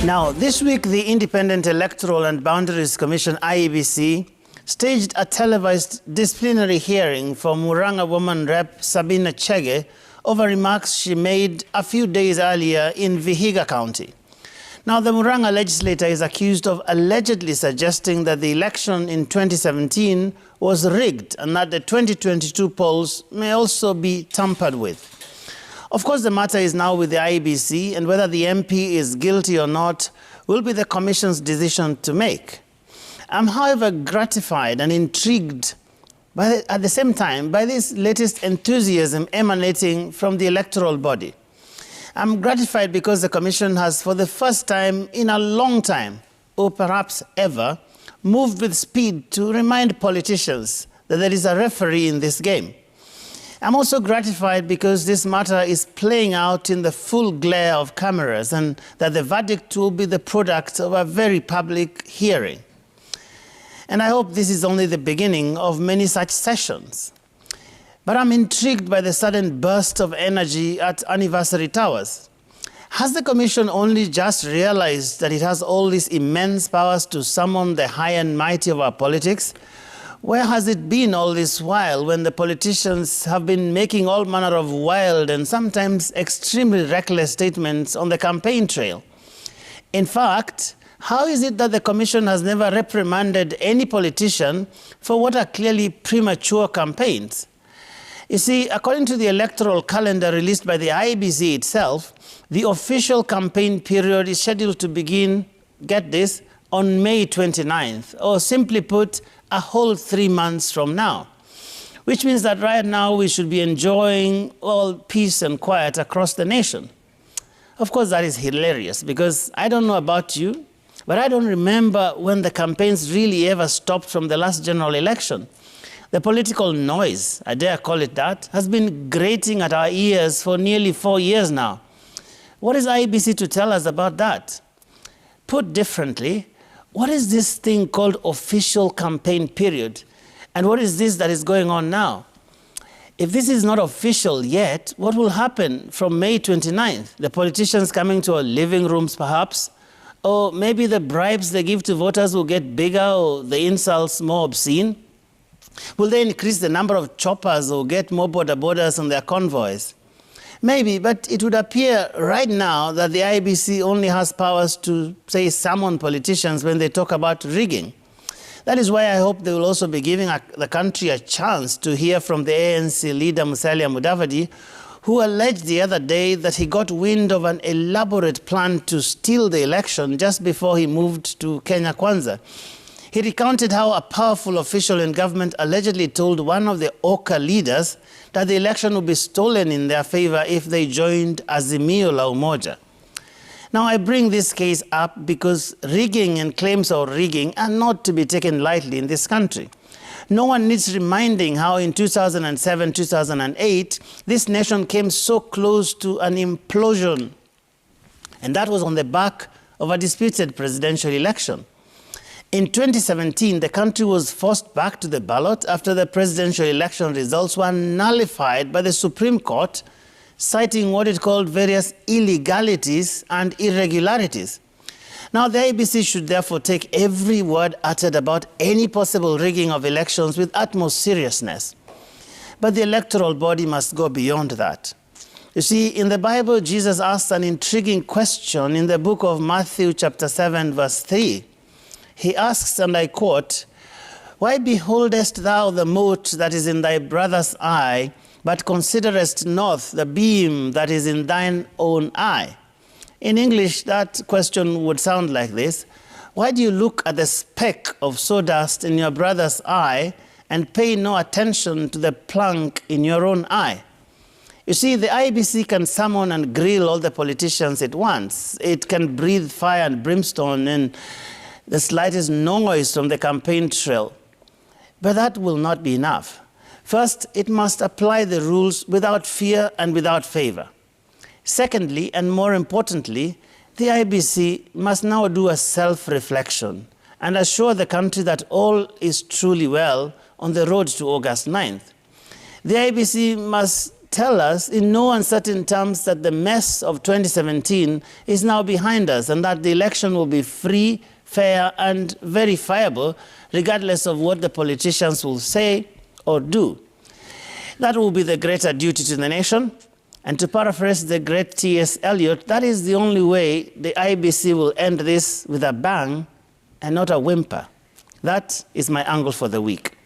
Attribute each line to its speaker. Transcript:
Speaker 1: Now, this week, the Independent Electoral and Boundaries Commission, IEBC, staged a televised disciplinary hearing for Murang'a woman rep Sabina Chege over remarks she made a few days earlier in Vihiga County. Now, the Murang'a legislator is accused of allegedly suggesting that the election in 2017 was rigged and that the 2022 polls may also be tampered with. Of course, the matter is now with the IEBC, and whether the MP is guilty or not will be the Commission's decision to make. I'm, however, gratified and intrigued at the same time by this latest enthusiasm emanating from the electoral body. I'm gratified because the Commission has, for the first time in a long time, or perhaps ever, moved with speed to remind politicians that there is a referee in this game. I'm also gratified because this matter is playing out in the full glare of cameras and that the verdict will be the product of a very public hearing. And I hope this is only the beginning of many such sessions. But I'm intrigued by the sudden burst of energy at Anniversary Towers. Has the Commission only just realized that it has all these immense powers to summon the high and mighty of our politics? Where has it been all this while when the politicians have been making all manner of wild and sometimes extremely reckless statements on the campaign trail? In fact, how is it that the Commission has never reprimanded any politician for what are clearly premature campaigns? You see, according to the electoral calendar released by the IEBC itself, the official campaign period is scheduled to begin, get this, on May 29th, or simply put, a whole 3 months from now, which means that right now we should be enjoying all peace and quiet across the nation. Of course, that is hilarious because I don't know about you, but I don't remember when the campaigns really ever stopped from the last general election. The political noise, I dare call it that, has been grating at our ears for nearly 4 years now. What is IEBC to tell us about that? Put differently, what is this thing called official campaign period? And what is this that is going on now? If this is not official yet, what will happen from May 29th? The politicians coming to our living rooms, perhaps? Or maybe the bribes they give to voters will get bigger or the insults more obscene? Will they increase the number of choppers or get more border-borders on their convoys? Maybe, but it would appear right now that the IEBC only has powers to, say, summon politicians when they talk about rigging. That is why I hope they will also be giving the country a chance to hear from the ANC leader Musalia Mudavadi, who alleged the other day that he got wind of an elaborate plan to steal the election just before he moved to Kenya Kwanza. He recounted how a powerful official in government allegedly told one of the Oka leaders that the election would be stolen in their favor if they joined Azimio la Umoja. Now, I bring this case up because rigging and claims of rigging are not to be taken lightly in this country. No one needs reminding how in 2007, 2008, this nation came so close to an implosion. And that was on the back of a disputed presidential election. In 2017, the country was forced back to the ballot after the presidential election results were nullified by the Supreme Court, citing what it called various illegalities and irregularities. Now, the IEBC should therefore take every word uttered about any possible rigging of elections with utmost seriousness. But the electoral body must go beyond that. You see, in the Bible, Jesus asked an intriguing question in the book of Matthew chapter 7, verse 3. He asks, and I quote, "Why beholdest thou the mote that is in thy brother's eye, but considerest not the beam that is in thine own eye?" In English, that question would sound like this: why do you look at the speck of sawdust in your brother's eye and pay no attention to the plank in your own eye? You see, the IEBC can summon and grill all the politicians it wants. It can breathe fire and brimstone and the slightest noise from the campaign trail. But that will not be enough. First, it must apply the rules without fear and without favor. Secondly, and more importantly, the IEBC must now do a self-reflection and assure the country that all is truly well on the road to August 9th. The IEBC must tell us in no uncertain terms that the mess of 2017 is now behind us and that the election will be free, fair, and verifiable, regardless of what the politicians will say or do. That will be the greater duty to the nation. And to paraphrase the great T.S. Eliot, that is the only way the IEBC will end this with a bang and not a whimper. That is my angle for the week.